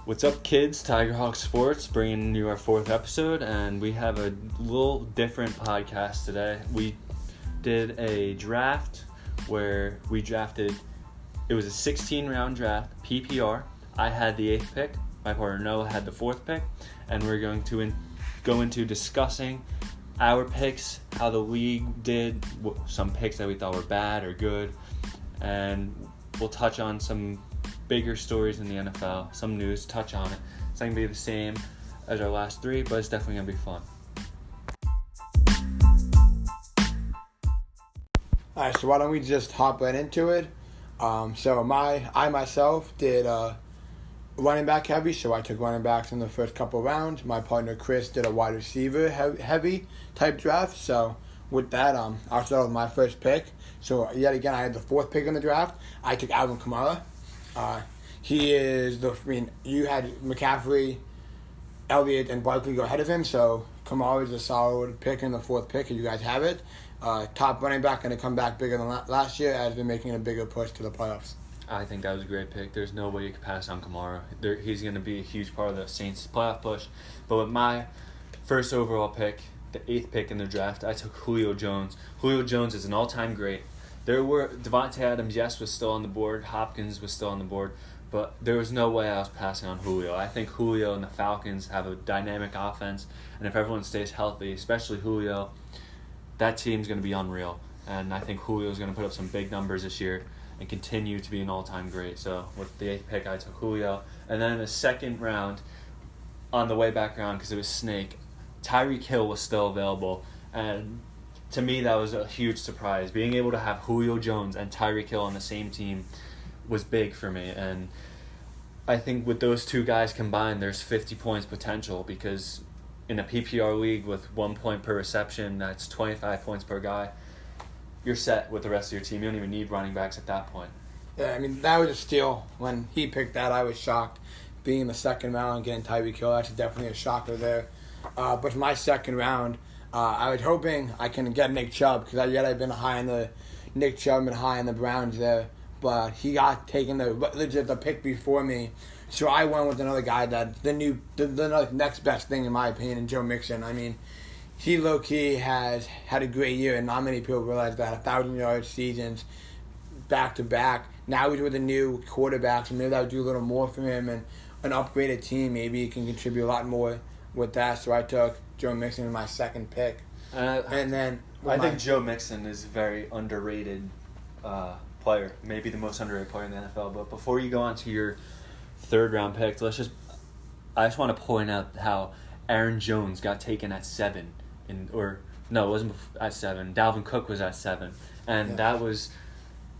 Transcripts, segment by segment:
What's up, kids? Tiger Hawk Sports bringing you our 4th episode, and we have a little different podcast today. We did a draft where we drafted, it was a 16-round draft, PPR. I had the 8th pick, my partner Noah had the 4th pick, and we're going to go into discussing our picks, how the league did, some picks that we thought were bad or good, and we'll touch on some bigger stories in the NFL, some news, touch on it. It's not going to be the same as our last 3, but it's definitely going to be fun. Alright, so why don't we just hop right into it? I myself did running back heavy, so I took running backs in the first couple rounds. My partner Chris did a wide receiver heavy type draft. So with that, I'll start with my first pick. So yet again, I had the 4th pick in the draft. I took Alvin Kamara. You had McCaffrey, Elliott, and Barkley go ahead of him, so Kamara is a solid pick in the 4th pick, and you guys have it. Top running back, going to come back bigger than last year, as been making a bigger push to the playoffs. I think that was a great pick. There's no way you could pass on Kamara. He's going to be a huge part of the Saints' playoff push. But with my first overall pick, the 8th pick in the draft, I took Julio Jones. Julio Jones is an all-time great. Devontae Adams, yes, was still on the board. Hopkins was still on the board. But there was no way I was passing on Julio. I think Julio and the Falcons have a dynamic offense. And if everyone stays healthy, especially Julio, that team's going to be unreal. And I think Julio's going to put up some big numbers this year and continue to be an all-time great. So with the 8th pick, I took Julio. And then in the 2nd round, on the way back around, because it was Snake, Tyreek Hill was still available. And to me, that was a huge surprise. Being able to have Julio Jones and Tyreek Hill on the same team was big for me. And I think with those two guys combined, there's 50 points potential, because in a PPR league with 1 point per reception, that's 25 points per guy. You're set with the rest of your team. You don't even need running backs at that point. Yeah, I mean, that was a steal. When he picked that, I was shocked. Being in the 2nd round and getting Tyreek Hill, that's definitely a shocker there. But for my 2nd round, I was hoping I can get Nick Chubb, because I've been high on the Nick Chubb and high on the Browns there. But he got taken the pick before me. So I went with another guy that the next best thing in my opinion, Joe Mixon. I mean, he low-key has had a great year, and not many people realize that. 1,000-yard seasons back-to-back. Now he's with a new quarterback, so maybe that would do a little more for him, and an upgraded team, maybe he can contribute a lot more with that. So I took Joe Mixon in my 2nd pick. And then I think Joe Mixon is a very underrated player, maybe the most underrated player in the NFL. But before you go on to your 3rd round pick, I just want to point out how Aaron Jones got taken at 7. It wasn't at 7. Dalvin Cook was at 7. And that was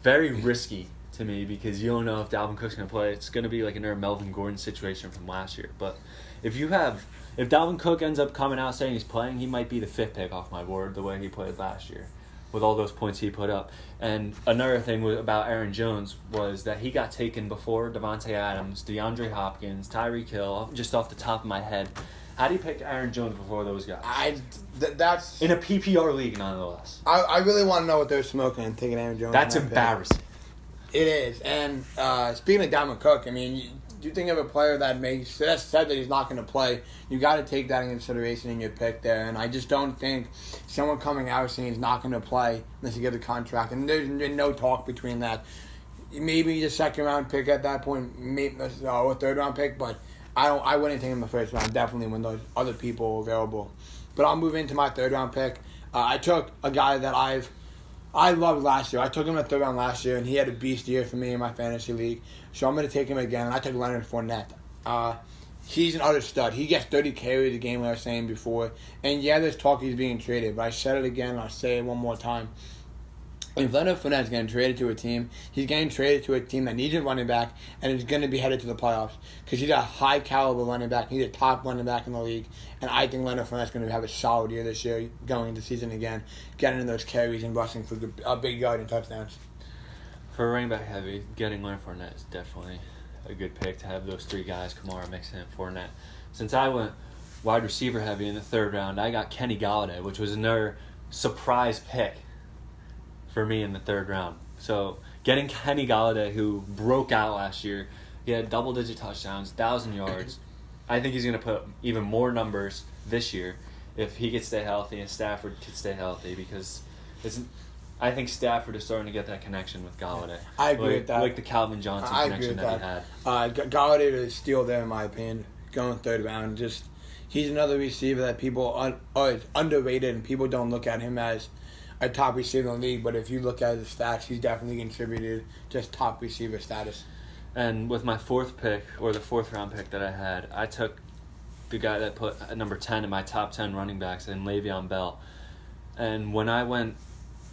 very risky to me, because you don't know if Dalvin Cook's going to play. It's going to be like another Melvin Gordon situation from last year. But if Dalvin Cook ends up coming out saying he's playing, he might be the 5th pick off my board the way he played last year with all those points he put up. And another thing about Aaron Jones was that he got taken before Devontae Adams, DeAndre Hopkins, Tyreek Hill, just off the top of my head. How do you pick Aaron Jones before those guys? That's in a PPR league, nonetheless. I really want to know what they're smoking and taking Aaron Jones. That's embarrassing. It is. And speaking of Dalvin Cook, I mean, you think of a player that said that he's not going to play, you got to take that into consideration in your pick there. And I just don't think someone coming out saying he's not going to play unless you get a contract. And there's no talk between that. Maybe the 2nd round pick at that point, maybe a 3rd round pick, but I wouldn't take him in the 1st round, definitely when those other people are available. But I'll move into my 3rd round pick. I took a guy that I loved last year. I took him in the 3rd round last year, and he had a beast year for me in my fantasy league. So I'm going to take him again, and I took Leonard Fournette. He's an utter stud. He gets 30 carries a game, like I was saying before. And yeah, there's talk he's being traded, but I said it again, and I'll say it one more time. If Leonard Fournette's getting traded to a team, he's getting traded to a team that needs a running back and is going to be headed to the playoffs, because he's a high-caliber running back. He's a top running back in the league, and I think Leonard Fournette's going to have a solid year this year, going into the season again, getting in those carries and rushing for a big yard and touchdowns. For running back heavy, getting Leonard Fournette is definitely a good pick to have those 3 guys, Kamara, Mixon, and Fournette. Since I went wide receiver heavy in the 3rd round, I got Kenny Golladay, which was another surprise pick for me in the 3rd round. So getting Kenny Golladay, who broke out last year, He had double-digit touchdowns, 1,000 yards. I think he's going to put even more numbers this year if he could stay healthy and Stafford could stay healthy, because I think Stafford is starting to get that connection with Galladay. I agree with that. Like the Calvin Johnson connection that he had. Galladay to steal there, in my opinion, going third round. Just he's another receiver that people are underrated, and people don't look at him as a top receiver in the league. But if you look at his stats, he's definitely contributed just top receiver status. And with my fourth pick, or the fourth round pick that I had, I took the guy that put at number 10 in my top 10 running backs, in Le'Veon Bell. And when I went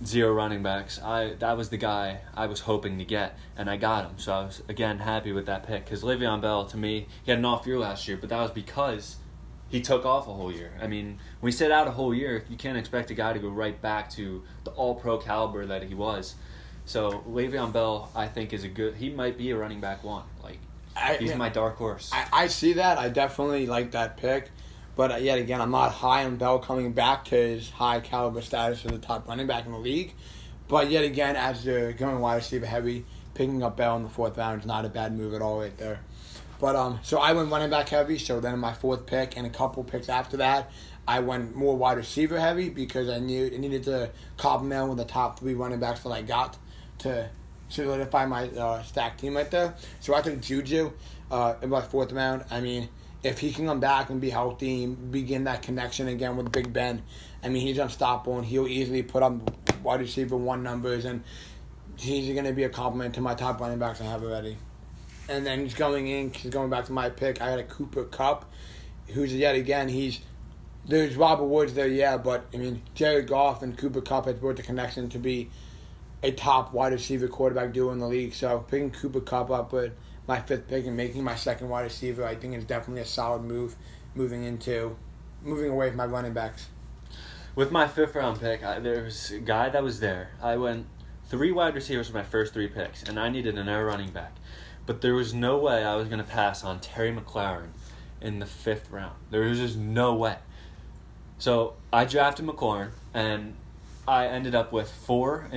0 running backs, that was the guy I was hoping to get, and I got him. So I was, again, happy with that pick, because Le'Veon Bell, to me, he had an off year last year, but that was because he took off a whole year. I mean, when he sit out a whole year, you can't expect a guy to go right back to the all-pro caliber that he was. So Le'Veon Bell, I think, he might be a running back one. He's my dark horse. I see that. I definitely like that pick. But yet again, I'm not high on Bell coming back to his high caliber status as the top running back in the league. But yet again, as they're going wide receiver heavy, picking up Bell in the fourth round is not a bad move at all right there. But so I went running back heavy. So then in my fourth pick and a couple picks after that, I went more wide receiver heavy, because I needed to complement with the top 3 running backs that I got to solidify my stack team right there. So I took Juju in my fourth round. I mean, if he can come back and be healthy and begin that connection again with Big Ben, I mean, he's unstoppable, and he'll easily put up wide receiver 1 numbers, and he's going to be a compliment to my top running backs I have already. And then he's going back to my pick, I had a Cooper Kupp, who's yet again, there's Robert Woods there, yeah, but I mean, Jared Goff and Cooper Kupp has brought the connection to be a top wide receiver quarterback duo in the league. So picking Cooper Kupp up with my 5th pick and making my second wide receiver, I think is definitely a solid move moving away from my running backs. With my 5th round pick, there was a guy that was there. I went 3 wide receivers for my first 3 picks, and I needed another running back. But there was no way I was going to pass on Terry McLaurin in the 5th round. There was just no way. So I drafted McLaurin, and I ended up with 4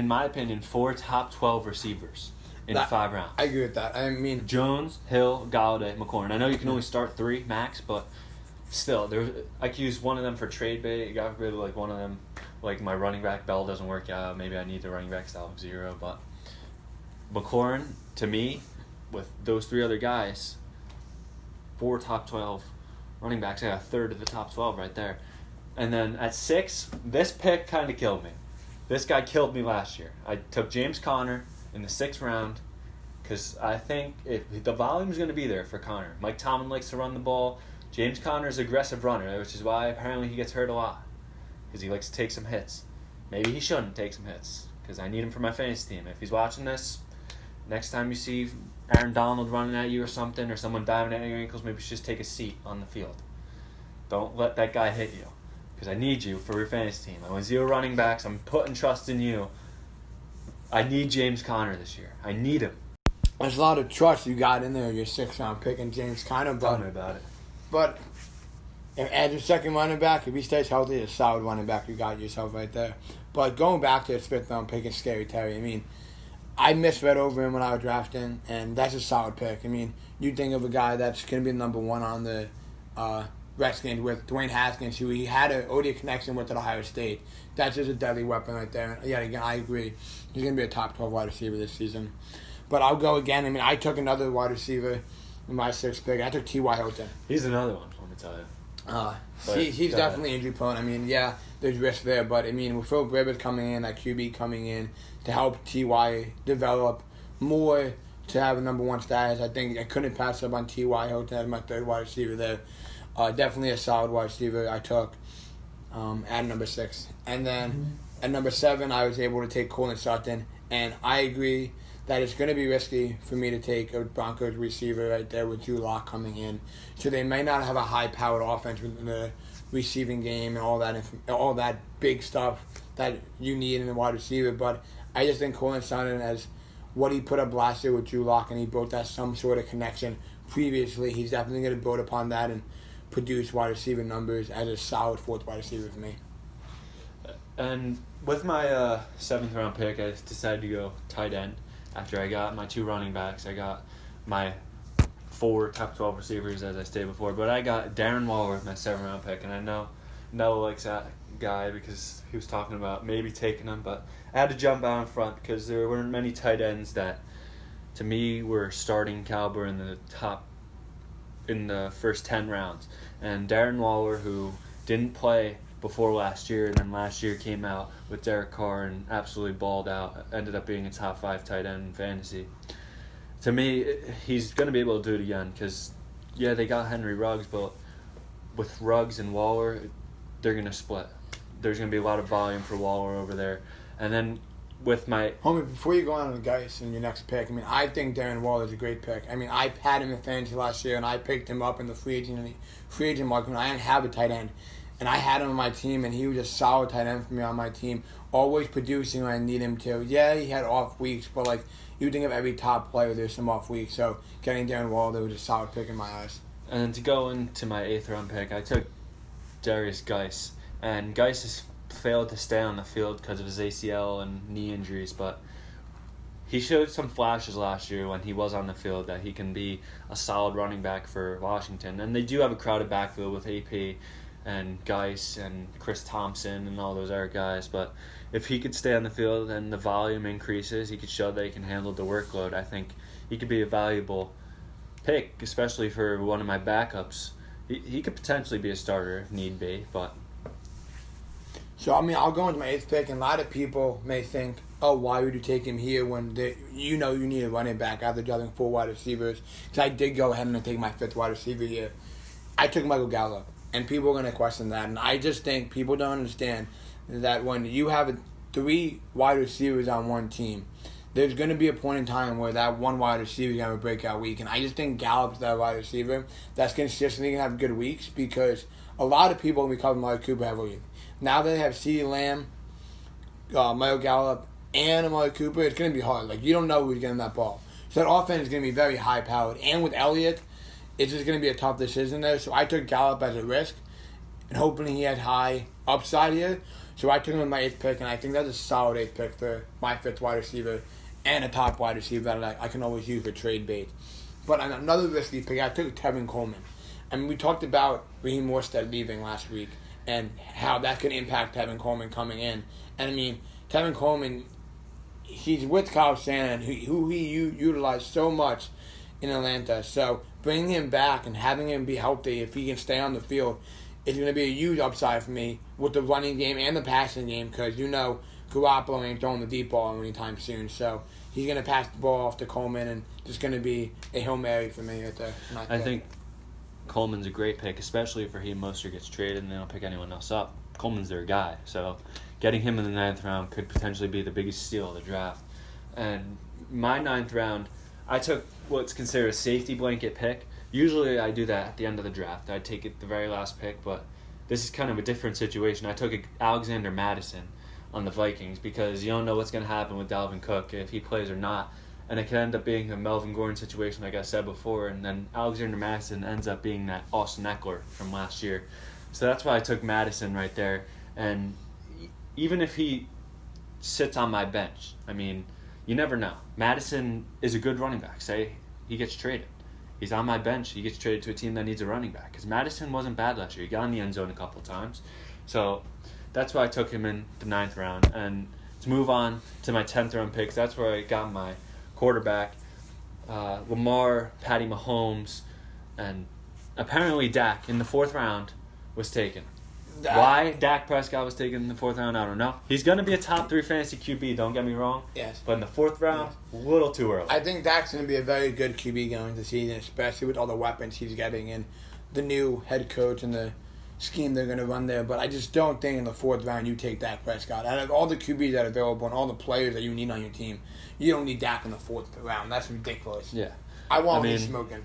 top 12 receivers in 5 rounds. I agree with that. I mean, Jones, Hill, Galladay, McLaurin. I know you can only start 3 max, but still, I could use one of them for trade bait. You got rid of one of them. Like my running back Bell doesn't work out. Maybe I need the running back style of 0. But McLaurin, to me, with those 3 other guys, 4 top 12 running backs. I got a third of the top 12 right there. And then at 6, this pick kind of killed me. This guy killed me last year. I took James Conner in the 6th round because I think the volume is going to be there for Conner. Mike Tomlin likes to run the ball. James Conner is an aggressive runner, which is why apparently he gets hurt a lot, because he likes to take some hits. Maybe he shouldn't take some hits, because I need him for my fantasy team. If he's watching this, next time you see Aaron Donald running at you or something, or someone diving at your ankles, maybe just take a seat on the field. Don't let that guy hit you, because I need you for your fantasy team. I want 0 running backs. I'm putting trust in you. I need James Conner this year. I need him. There's a lot of trust you got in there, your 6th round pick in James Conner. Tell me about it. But as your second running back, if he stays healthy, a solid running back, you got yourself right there. But going back to his 5th round pick is Scary Terry. I mean, I misread over him when I was drafting, and that's a solid pick. I mean, you think of a guy that's going to be number 1 on the Redskins with Dwayne Haskins, who he had an OD connection with at Ohio State. That's just a deadly weapon right there. Yeah, again, I agree. He's going to be a top 12 wide receiver this season. But I'll go again. I mean, I took another wide receiver in my 6th pick. I took T.Y. Hilton. He's another one, let me tell you. He's definitely injury prone. I mean, yeah, there's risk there, but I mean, with Philip Rivers coming in, that QB coming in to help T.Y. develop more to have a number 1 status, I think I couldn't pass up on T.Y. Hilton as my 3rd wide receiver there. Definitely a solid wide receiver I took at number 6. And then at number 7, I was able to take Courtland Sutton, and I agree that it's going to be risky for me to take a Broncos receiver right there with Drew Lock coming in. So they may not have a high-powered offense with the receiving game and all that big stuff that you need in a wide receiver. But I just think Courtland Sutton, as what he put up last year with Drew Lock, and he built that some sort of connection previously, he's definitely going to build upon that and produce wide receiver numbers as a solid 4th wide receiver for me. And with my 7th round pick, I decided to go tight end. After I got my 2 running backs, I got my top 12 receivers, as I stated before. But I got Darren Waller with my 7th-round pick, and I know Noah likes that guy because he was talking about maybe taking him, but I had to jump out in front because there weren't many tight ends that, to me, were starting caliber in the first 10 rounds. And Darren Waller, who didn't play before last year, and then last year came out with Derek Carr and absolutely balled out, ended up being a top 5 tight end in fantasy. To me, he's going to be able to do it again because, yeah, they got Henry Ruggs, but with Ruggs and Waller, they're going to split. There's going to be a lot of volume for Waller over there. And then with my... Homie, before you go on to Geis in your next pick, I mean, I think Darren Waller is a great pick. I mean, I had him in fantasy last year, and I picked him up in the free agent market when I didn't have a tight end. And I had him on my team, and he was a solid tight end for me on my team, always producing when I need him to. Yeah, he had off weeks, but, like, you think of every top player, there's some off weeks. So getting Darren Waller was a solid pick in my eyes. And to go into my 8th-round pick, I took Derrius Guice. And Guice has failed to stay on the field because of his ACL and knee injuries, but he showed some flashes last year when he was on the field that he can be a solid running back for Washington. And they do have a crowded backfield with AP and Guice and Chris Thompson and all those other guys, but if he could stay on the field and the volume increases, he could show that he can handle the workload. I think he could be a valuable pick, especially for one of my backups. He could potentially be a starter if need be, but... So, I mean, I'll go into my 8th pick, and a lot of people may think, oh, why would you take him here when you need a running back after drafting 4 wide receivers? Because I did go ahead and take my 5th wide receiver here. I took Michael Gallup, and people are going to question that. And I just think people don't understand that when you have 3 wide receivers on one team, there's going to be a point in time where that one wide receiver is going to have a breakout week. And I just think Gallup's that wide receiver that's consistently going to have good weeks because a lot of people will be covering Amari Cooper heavily. Now that they have CeeDee Lamb, Michael Gallup, and Amari Cooper, it's going to be hard. Like, you don't know who's getting that ball. So that offense is going to be very high-powered. And with Elliott, it's just going to be a tough decision there. So I took Gallup as a risk, and hoping he had high upside here. So I took him with my 8th pick, and I think that's a solid 8th pick for my 5th wide receiver and a top wide receiver that I can always use for trade bait. But on another risky pick, I took Tevin Coleman. I mean, we talked about Raheem Morstead leaving last week and how that could impact Tevin Coleman coming in. And, I mean, Tevin Coleman, he's with Kyle Shanahan, who he utilized so much in Atlanta. So bringing him back and having him be healthy, if he can stay on the field, is going to be a huge upside for me with the running game and the passing game because, Garoppolo ain't throwing the deep ball anytime soon. So he's going to pass the ball off to Coleman, and just going to be a Hail Mary for me right there. I think Coleman's a great pick, especially if Raheem Mostert gets traded and they don't pick anyone else up. Coleman's their guy. So getting him in the 9th round could potentially be the biggest steal of the draft. And my 9th round, I took what's considered a safety blanket pick. Usually I do that at the end of the draft. I take it the very last pick, but this is kind of a different situation. I took Alexander Mattison on the Vikings because you don't know what's going to happen with Dalvin Cook, if he plays or not. And it could end up being a Melvin Gordon situation, like I said before, and then Alexander Mattison ends up being that Austin Eckler from last year. So that's why I took Mattison right there. And even if he sits on my bench, I mean, you never know. Mattison is a good running back. Say he gets traded. He's on my bench. He gets traded to a team that needs a running back. Because Mattison wasn't bad last year. He got in the end zone a couple of times. So that's why I took him in the 9th round. And to move on to my 10th round picks, that's where I got my quarterback, Lamar, Patty Mahomes, and apparently Dak in the 4th round was taken. Why Dak Prescott was taken in the 4th round, I don't know. He's going to be a top 3 fantasy QB, don't get me wrong. Yes. But in the 4th round, a little too early. I think Dak's going to be a very good QB going this season, especially with all the weapons he's getting and the new head coach and the scheme they're going to run there. But I just don't think in the 4th round you take Dak Prescott. Out of all the QBs that are available and all the players that you need on your team, you don't need Dak in the 4th round. That's ridiculous. Yeah. I want him smoking.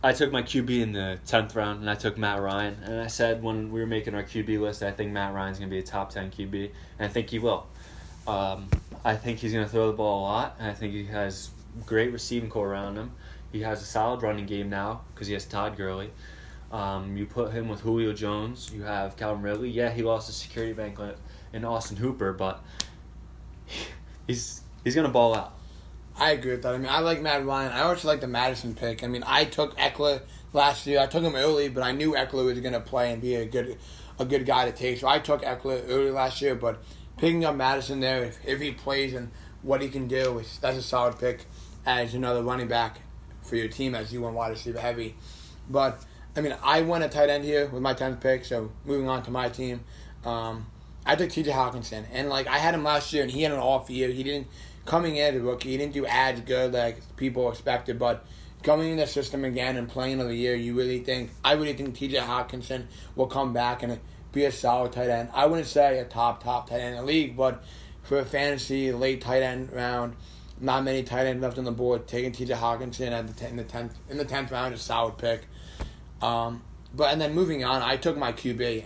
I took my QB in the 10th round, and I took Matt Ryan. And I said when we were making our QB list, I think Matt Ryan's going to be a top 10 QB, and I think he will. I think he's going to throw the ball a lot, and I think he has great receiving core around him. He has a solid running game now because he has Todd Gurley. You put him with Julio Jones. You have Calvin Ridley. Yeah, he lost a security blanket in Austin Hooper, but he's going to ball out. I agree with that. I mean, I like Matt Ryan. I also like the Madison pick. I mean, I took Eckler last year. I took him early, but I knew Eckler was going to play and be a good guy to take. So I took Eckler early last year, but picking up Madison there, if he plays and what he can do, that's a solid pick as another running back for your team as you want wide receiver heavy. But, I mean, I went a tight end here with my 10th pick, so moving on to my team. I took T.J. Hawkinson, and, like, I had him last year, and he had an off year. He didn't, coming in as a rookie, he didn't do as good like people expected, but coming in the system again and playing another year, I really think T.J. Hawkinson will come back and be a solid tight end. I wouldn't say a top tight end in the league, but for a fantasy late tight end round, not many tight ends left on the board. Taking T.J. Hawkinson in the 10th round is a solid pick. And then moving on, I took my QB,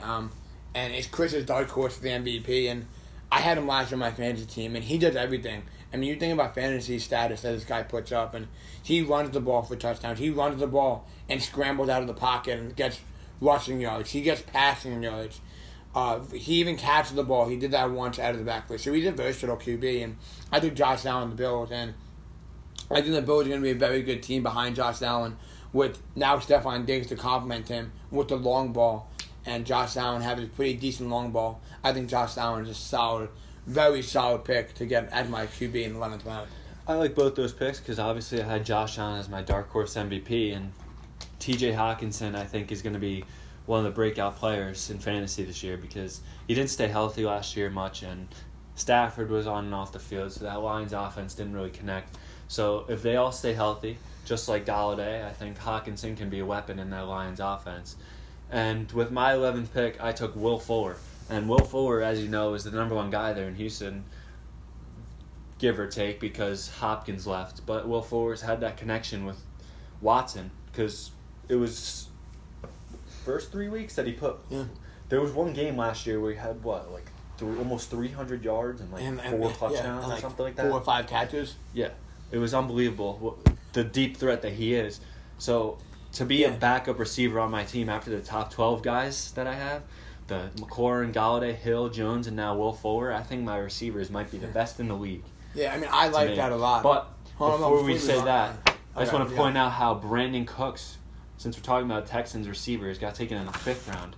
and it's Chris's dark horse for the MVP, and I had him last year on my fantasy team, and he does everything. I mean, you think about fantasy status that this guy puts up, and he runs the ball for touchdowns. He runs the ball and scrambles out of the pocket and gets rushing yards. He gets passing yards. He even catches the ball. He did that once out of the backfield. So he's a versatile QB, and I took Josh Allen the Bills, and I think the Bills are going to be a very good team behind Josh Allen with now Stephon Diggs to complement him with the long ball, and Josh Allen having a pretty decent long ball. I think Josh Allen is a solid, very solid pick to get as my QB in the 11th round. I like both those picks because obviously I had Josh Allen as my dark horse MVP, and T.J. Hawkinson I think is going to be one of the breakout players in fantasy this year because he didn't stay healthy last year much, and Stafford was on and off the field, so that Lions offense didn't really connect. So if they all stay healthy, just like Galladay, I think Hawkinson can be a weapon in that Lions offense. And with my 11th pick, I took Will Fuller. And Will Fuller, as you know, is the number one guy there in Houston, give or take, because Hopkins left. But Will Fuller's had that connection with Watson because it was first 3 weeks that he put. Yeah. There was one game last year where he had almost 300 yards and 4 touchdowns or something like that. 4 or 5 catches. Yeah, it was unbelievable. The deep threat that he is. So to be a backup receiver on my team after the top 12 guys that I have, the McLaurin, Galladay, Hill, Jones, and now Will Fuller, I think my receivers might be the best in the league. Yeah, I mean, I like that a lot. But before we say that, I just want to point out how Brandon Cooks, since we're talking about Texans receivers, got taken in the 5th round.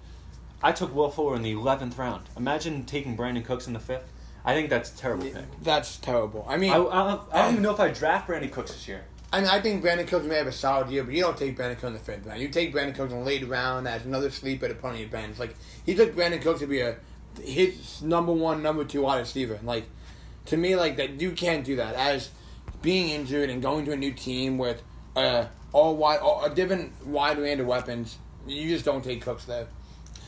I took Will Fuller in the 11th round. Imagine taking Brandon Cooks in the 5th. I think that's a terrible pick. That's terrible. I mean, I don't even know if I draft Brandon Cooks this year. I mean, I think Brandon Cooks may have a solid year, but you don't take Brandon Cooks in the 5th round. You take Brandon Cooks in the late round as another sleeper to put on your bench. Like, he took Brandon Cooks to be his number 1, number 2 wide receiver. And, like, to me, like, that you can't do that. As being injured and going to a new team with a different wide range of weapons, you just don't take Cooks there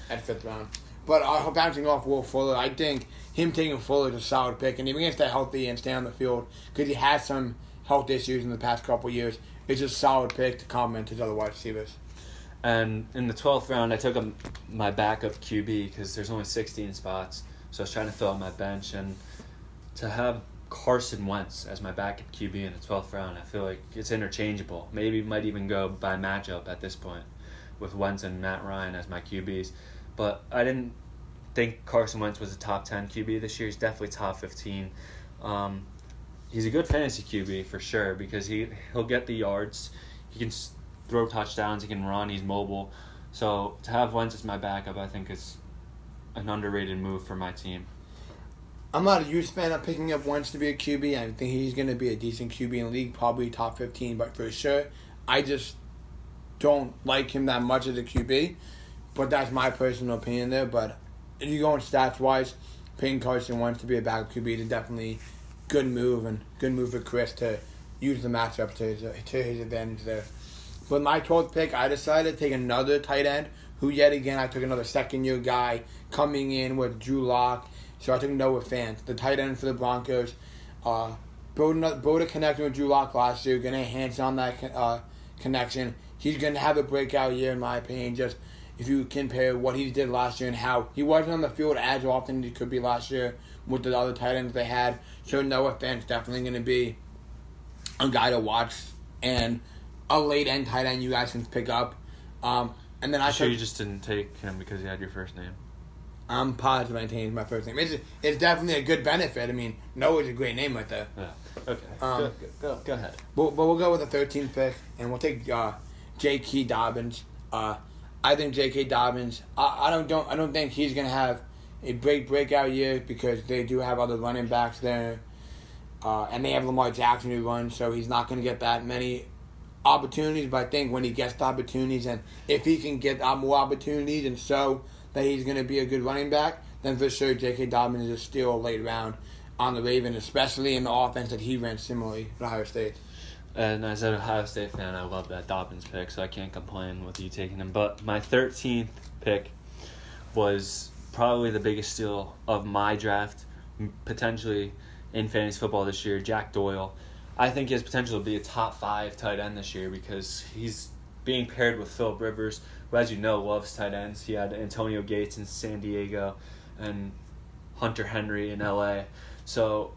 at 5th round. But bouncing off Will Fuller, I think him taking Fuller is a solid pick, and if he can stay healthy and stay on the field, because he has some health issues in the past couple of years, it's a solid pick to complement his other wide receivers. And in the 12th round, I took my backup QB because there's only 16 spots, so I was trying to fill out my bench, and to have Carson Wentz as my backup QB in the 12th round, I feel like it's interchangeable. Maybe might even go by matchup at this point with Wentz and Matt Ryan as my QBs. But I didn't think Carson Wentz was a top 10 QB this year. He's definitely top 15. He's a good fantasy QB for sure because he'll get the yards. He can throw touchdowns. He can run. He's mobile. So to have Wentz as my backup, I think is an underrated move for my team. I'm not a huge fan of picking up Wentz to be a QB. I think he's going to be a decent QB in the league, probably top 15, but for sure, I just don't like him that much as a QB. But that's my personal opinion there. But if you go in stats-wise, picking Carson Wentz to be a backup QB is definitely good move, and good move for Chris to use the matchup to his advantage there. With my 12th pick, I decided to take another tight end, who yet again I took another second-year guy coming in with Drew Lock. So I took Noah Fant, the tight end for the Broncos. Built a connection with Drew Lock last year, going to enhance on that connection. He's going to have a breakout year, in my opinion, just if you compare what he did last year and how he wasn't on the field as often as he could be last year with the other tight ends they had. So Noah Fant's definitely going to be a guy to watch and a late-end tight end you guys can pick up. And then I you just didn't take him because he had your first name? I'm positive I changed my first name. It's definitely a good benefit. I mean, Noah's a great name right there. Yeah. Okay. Go ahead. But we'll go with the 13th pick, and we'll take J.K. Dobbins. I think J.K. Dobbins. I don't think he's gonna have a breakout year because they do have other running backs there, and they have Lamar Jackson who runs, so he's not gonna get that many opportunities. But I think when he gets the opportunities, and if he can get more opportunities, and so that he's gonna be a good running back, then for sure J.K. Dobbins is still a late round on the Ravens, especially in the offense that he ran similarly at Ohio State. And as an Ohio State fan, I love that Dobbins pick, so I can't complain with you taking him. But my 13th pick was probably the biggest steal of my draft, potentially in fantasy football this year, Jack Doyle. I think he has potential to be a top 5 tight end this year because he's being paired with Phillip Rivers, who, as you know, loves tight ends. He had Antonio Gates in San Diego and Hunter Henry in L.A. So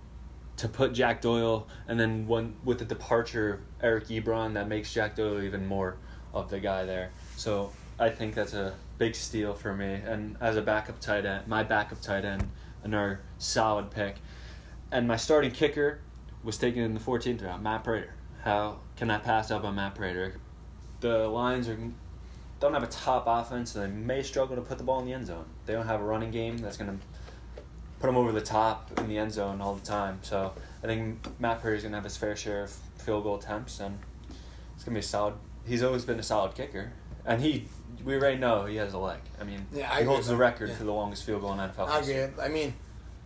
to put Jack Doyle, and then with the departure of Eric Ebron, that makes Jack Doyle even more of the guy there. So I think that's a big steal for me. And as a backup tight end, my backup tight end, another solid pick. And my starting kicker was taken in the 14th round, Matt Prater. How can I pass up on Matt Prater? The Lions don't have a top offense, so they may struggle to put the ball in the end zone. They don't have a running game that's going to put him over the top in the end zone all the time. So I think Matt Prater is going to have his fair share of field goal attempts, and it's going to be a solid. He's always been a solid kicker, and we already know he has a leg. I mean, he holds the record for the longest field goal in NFL. I agree. I mean,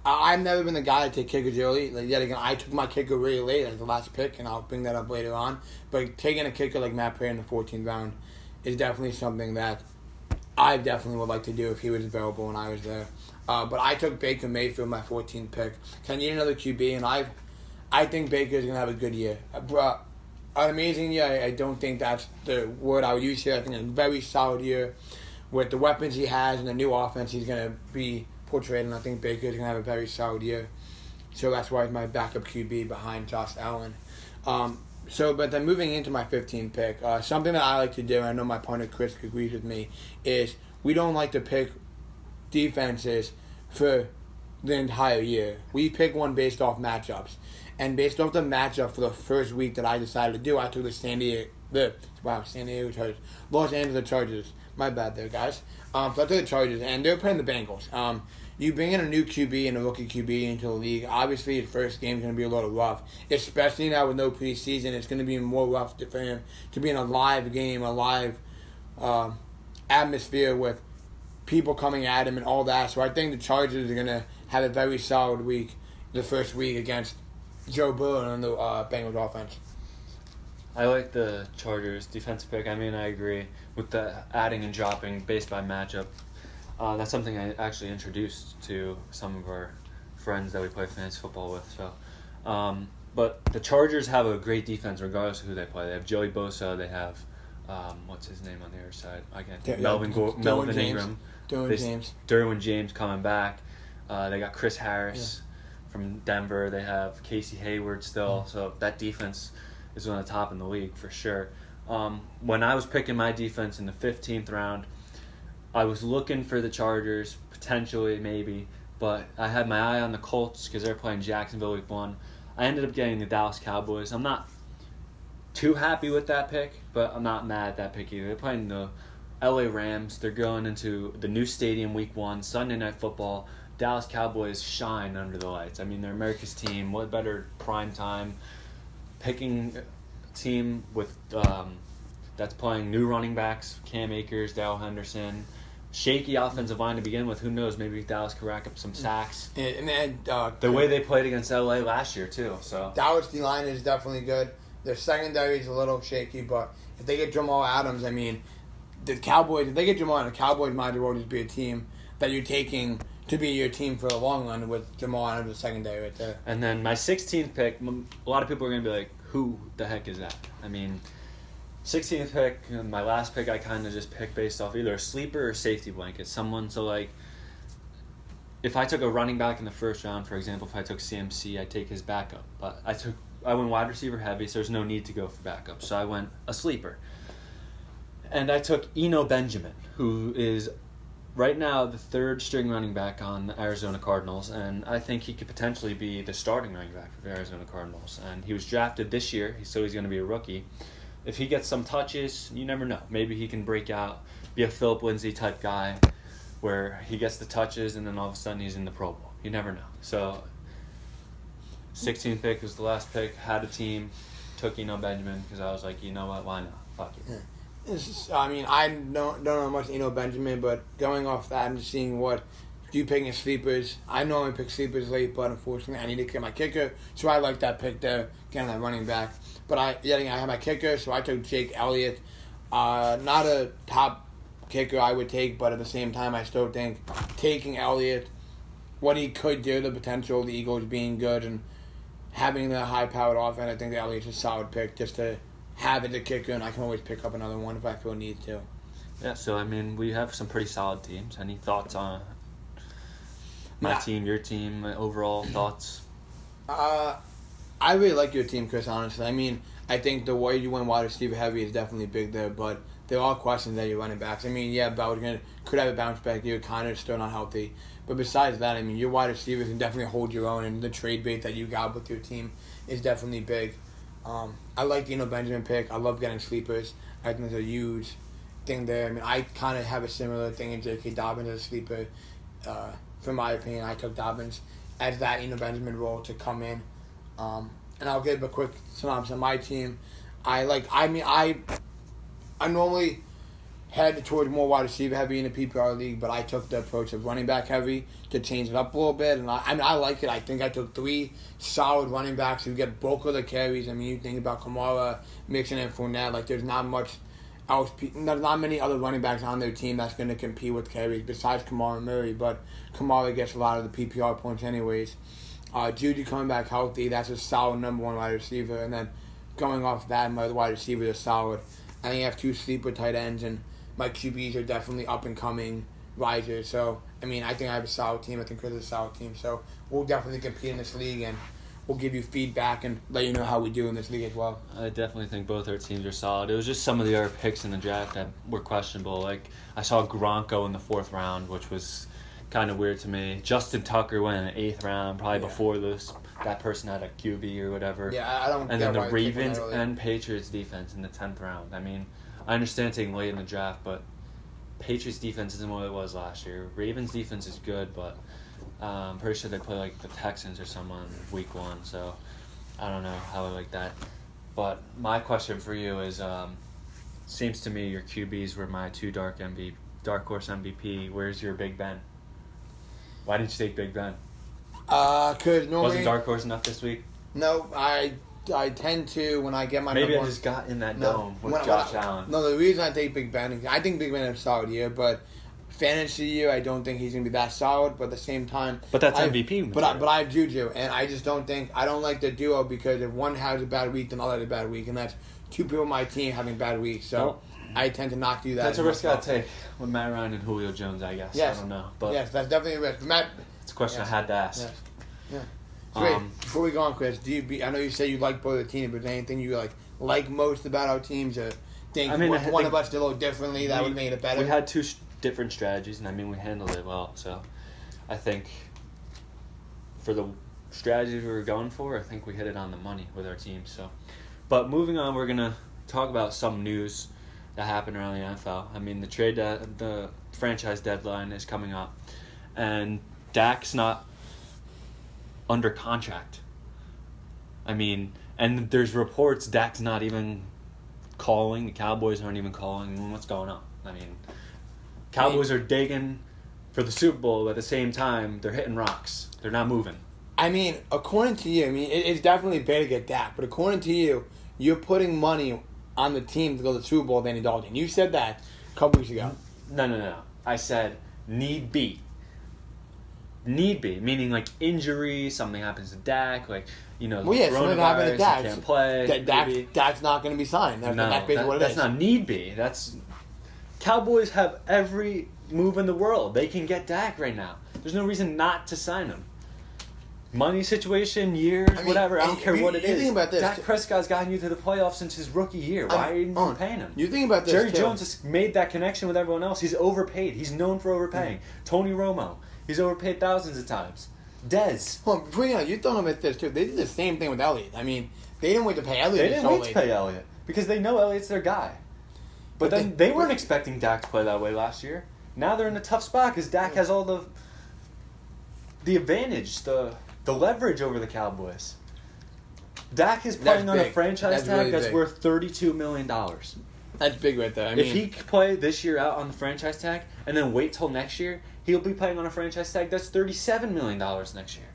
I've never been the guy to take kickers early. Like, yet again, I took my kicker really late, like the last pick, and I'll bring that up later on. But taking a kicker like Matt Prater in the 14th round is definitely something that I definitely would like to do if he was available when I was there. But I took Baker Mayfield, my 14th pick. I need another QB, and I think Baker's going to have a good year. An amazing year, I don't think that's the word I would use here. I think a very solid year with the weapons he has and the new offense he's going to be portrayed, and I think Baker's going to have a very solid year. So that's why he's my backup QB behind Josh Allen. But then moving into my 15th pick, something that I like to do, and I know my partner Chris agrees with me, is we don't like to pick defenses for the entire year. We pick one based off matchups. And based off the matchup for the first week that I decided to do, I took Los Angeles Chargers. My bad there, guys. So I took the Chargers, and they're playing the Bengals. You bring in a new QB and a rookie QB into the league. Obviously, his first game is going to be a little rough, especially now with no preseason. It's going to be more rough for him to be in a live game, a live atmosphere with people coming at him and all that. So I think the Chargers are going to have a very solid week, the first week against Joe Burrow and the Bengals offense. I like the Chargers defensive pick. I mean, I agree with the adding and dropping based by matchup. That's something I actually introduced to some of our friends that we play fantasy football with. So, but the Chargers have a great defense regardless of who they play. They have Joey Bosa. They have what's his name on the other side? I can't think. Melvin Ingram. Derwin James coming back. They got Chris Harris from Denver. They have Casey Hayward still. So that defense is one of the top in the league for sure. When I was picking my defense in the 15th round, I was looking for the Chargers, potentially, maybe, but I had my eye on the Colts because they're playing Jacksonville week 1. I ended up getting the Dallas Cowboys. I'm not too happy with that pick, but I'm not mad at that pick either. They're playing the LA Rams. They're going into the new stadium week 1, Sunday Night Football. Dallas Cowboys shine under the lights. I mean, they're America's team. What better prime time picking a team with that's playing new running backs, Cam Akers, Darrell Henderson. Shaky offensive line to begin with. Who knows? Maybe Dallas could rack up some sacks. And the way they played against LA last year too. So Dallas D-line is definitely good. Their secondary is a little shaky, but if they get Jamal Adams, I mean, the Cowboys. If they get Jamal Adams, the Cowboys might as well just be a team that you're taking to be your team for the long run with Jamal Adams, the secondary right there. And then my 16th pick. A lot of people are gonna be like, "Who the heck is that?" I mean. 16th pick, my last pick, I kind of just picked based off either a sleeper or safety blanket. Someone, so like, if I took a running back in the first round, for example, if I took CMC, I'd take his backup. But I went wide receiver heavy, so there's no need to go for backup. So I went a sleeper. And I took Eno Benjamin, who is right now the third string running back on the Arizona Cardinals, and I think he could potentially be the starting running back for the Arizona Cardinals. And he was drafted this year, so he's going to be a rookie. If he gets some touches, you never know. Maybe he can break out, be a Philip Lindsay type guy, where he gets the touches and then all of a sudden he's in the Pro Bowl. You never know. So, 16th pick was the last pick. Had a team, took Eno Benjamin because I was like, you know what? Why not? Fuck it. Yeah. I don't know much Eno Benjamin, but going off that and seeing what you picking as sleepers, I normally pick sleepers late, but unfortunately I need to get my kicker, so I like that pick there, getting that running back. But I have my kicker, so I took Jake Elliott. Not a top kicker I would take, but at the same time I still think taking Elliott, what he could do, the potential of the Eagles being good and having the high-powered offense, I think that Elliott's a solid pick just to have it to kicker, and I can always pick up another one if I feel need to. Yeah, so, I mean, we have some pretty solid teams. Any thoughts on my team, your team, overall thoughts? I really like your team, Chris, honestly. I mean, I think the way you went wide receiver heavy is definitely big there, but there are questions that you're running backs. I mean, yeah, Bell's could have a bounce back year. Connor's still not healthy. But besides that, I mean, your wide receivers can definitely hold your own, and the trade bait that you got with your team is definitely big. I like the Eno Benjamin pick. I love getting sleepers. I think there's a huge thing there. I mean, I kind of have a similar thing in J.K. Dobbins as a sleeper. From my opinion, I took Dobbins as that Eno Benjamin role to come in. And I'll give a quick synopsis of my team. I normally head towards more wide receiver heavy in the PPR league, but I took the approach of running back heavy to change it up a little bit. And I like it. I think I took 3 solid running backs who get bulk of the carries. I mean, you think about Kamara, Mixon, and Fournette. Like, there's not much else. There's not many other running backs on their team that's going to compete with carries besides Kamara and Murray. But Kamara gets a lot of the PPR points anyways. Judy coming back healthy, that's a solid number 1 wide receiver. And then going off that, my wide receivers are solid. I think I have 2 sleeper tight ends, and my QBs are definitely up-and-coming risers. So, I mean, I think I have a solid team. I think Chris has a solid team. So, we'll definitely compete in this league, and we'll give you feedback and let you know how we do in this league as well. I definitely think both our teams are solid. It was just some of the other picks in the draft that were questionable. Like, I saw Gronko in the 4th round, which was kind of weird to me. Justin Tucker went in the 8th round, probably before that person had a QB or whatever. Yeah, I don't. And then the Ravens and Patriots defense in the 10th round. I mean, I understand taking late in the draft, but Patriots defense isn't what it was last year. Ravens defense is good, but I'm pretty sure they play like the Texans or someone week 1, so I don't know how I like that. But my question for you is, seems to me your QBs were my 2 dark horse MVP. Where's your Big Ben? Why didn't you take Big Ben? Cause normally wasn't dark horse enough this week? No, I tend to when I get my maybe number I just got in that dome with Josh Allen. No, the reason I take Big Ben is I think Big Ben has a solid year, but fantasy year I don't think he's gonna be that solid. But at the same time, but that's MVP. But I have Juju, and I just don't like the duo because if one has a bad week, then I'll have a bad week, and that's 2 people on my team having bad weeks. So I tend to not do that. That's a risk I take with Matt Ryan and Julio Jones, I guess. Yes. I don't know, but yes, that's definitely a risk. Matt, it's a question I had to ask. Yes. Yeah. So wait, before we go on, Chris, I know you say you like both the teams, but is there anything you like most about our teams, or think one of us did a little differently that would make it better? We had 2 different strategies, and I mean we handled it well. So I think for the strategies we were going for, I think we hit it on the money with our team. So, but moving on, we're gonna talk about some news that happened around the NFL. I mean, the franchise deadline is coming up, and Dak's not under contract. I mean, and there's reports Dak's not even calling. The Cowboys aren't even calling. What's going on? I mean, Cowboys are digging for the Super Bowl, but at the same time, they're hitting rocks. They're not moving. I mean, according to you, it's definitely better to get Dak, but according to you, you're putting money on the team to go to the Super Bowl with Andy Dalton. You said that a couple weeks ago. No. I said need be. Need be, meaning like injury, something happens to Dak, something happened to Dak. He can't play. Dak's not going to be signed. That's basically what it is. That's not need be. Cowboys have every move in the world. They can get Dak right now. There's no reason not to sign him. Money situation, years, whatever. I don't care what it is. Think about this. Dak Prescott's gotten you to the playoffs since his rookie year. Why are you even paying him? You think about this. Jerry Jones has made that connection with everyone else. He's overpaid. He's known for overpaying. Tony Romo, he's overpaid thousands of times. Dez. Well, you thought about this too. They did the same thing with Elliott. I mean, they didn't wait to pay Elliott. They didn't wait to pay Elliott because they know Elliott's their guy. But then they weren't expecting Dak to play that way last year. Now they're in a tough spot because Dak has all the advantage, the leverage over the Cowboys. Dak is playing on a franchise tag that's worth $32 million. That's big right there. If he could play this year out on the franchise tag and then wait till next year, he'll be playing on a franchise tag that's $37 million next year.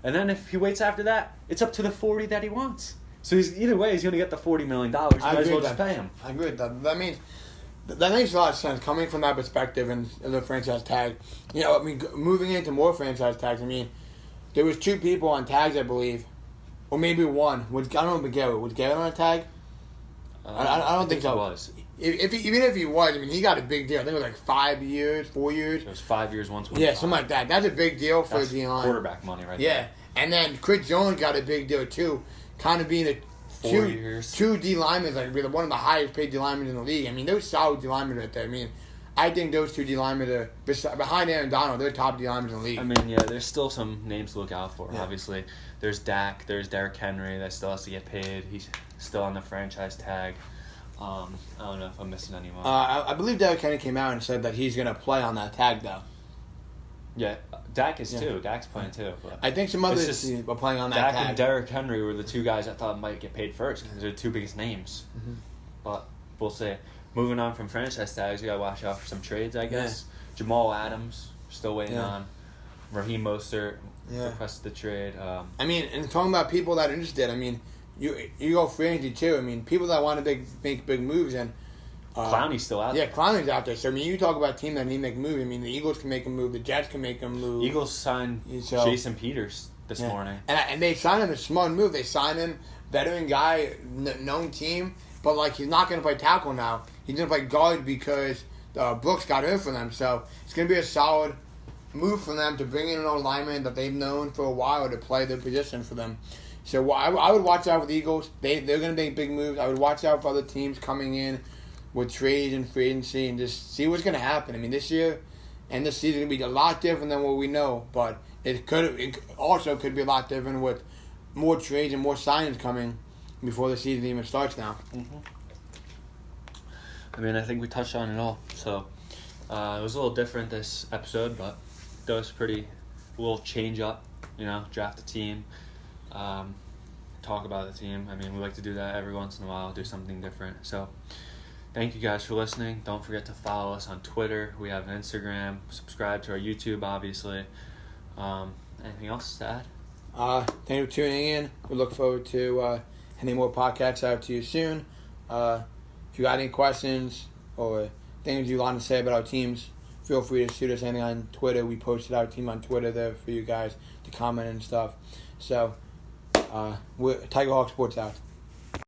And then if he waits after that, it's up to the 40 that he wants. So either way, he's going to get the $40 million. You might as well just pay him. I agree with that. That makes a lot of sense coming from that perspective and the franchise tag. Moving into more franchise tags. There was 2 people on tags, I believe, or maybe one. I don't know, Garrett. Was Garrett on a tag? I don't think so. He was. Even if he was, he got a big deal. I think it was like 5 years, 4 years. It was 5 years, 125. Yeah, something like that. That's a big deal for D-line. Quarterback money right there. Yeah, and then Chris Jones got a big deal too, kind of being 4 years. 2 D linemen, like one of the highest paid D linemen in the league. Those solid D linemen right there. I think those 2 D linemen are behind Aaron Donald. They're top D linemen in the league. There's still some names to look out for. Yeah. Obviously, there's Dak. There's Derrick Henry that still has to get paid. He's still on the franchise tag. I don't know if I'm missing anyone. I believe Derrick Henry came out and said that he's going to play on that tag, though. Yeah, Dak is too. Dak's playing too. But I think some others are playing on that Dak tag. and Derrick Henry were the 2 guys I thought might get paid first because they're the 2 biggest names. Mm-hmm. But we'll see. Moving on from franchise tags, we got to watch out for some trades, I guess. Yeah. Jamal Adams, still waiting on. Raheem Mostert requested the trade. And talking about people that are interested, you go free agency too. People that want to make big moves and Clowney's still out there. Yeah, Clowney's out there. So you talk about a team that need to make a move. The Eagles can make a move. The Jets can make a move. Eagles signed Jason Peters this morning, and they signed him a smart move. They signed him, veteran guy, known team, but he's not going to play tackle now. He's going to play guard because Brooks got hurt for them. So it's going to be a solid move for them to bring in an old lineman that they've known for a while to play their position for them. So I would watch out for the Eagles. They're going to make big moves. I would watch out for other teams coming in with trades and free agency and just see what's going to happen. This year and this season is going to be a lot different than what we know, but it also could be a lot different with more trades and more signings coming before the season even starts now. Mm-hmm. I think we touched on it all. So it was a little different this episode, but that was a little change up, draft a team, talk about the team. We like to do that every once in a while, do something different. So thank you guys for listening. Don't forget to follow us on Twitter. We have an Instagram. Subscribe to our YouTube, obviously. Anything else to add? Thank you for tuning in. We look forward to any more podcasts out to you soon. If you got any questions or things you want to say about our teams, feel free to shoot us anything on Twitter. We posted our team on Twitter there for you guys to comment and stuff. So, we're Tiger Hawk Sports out.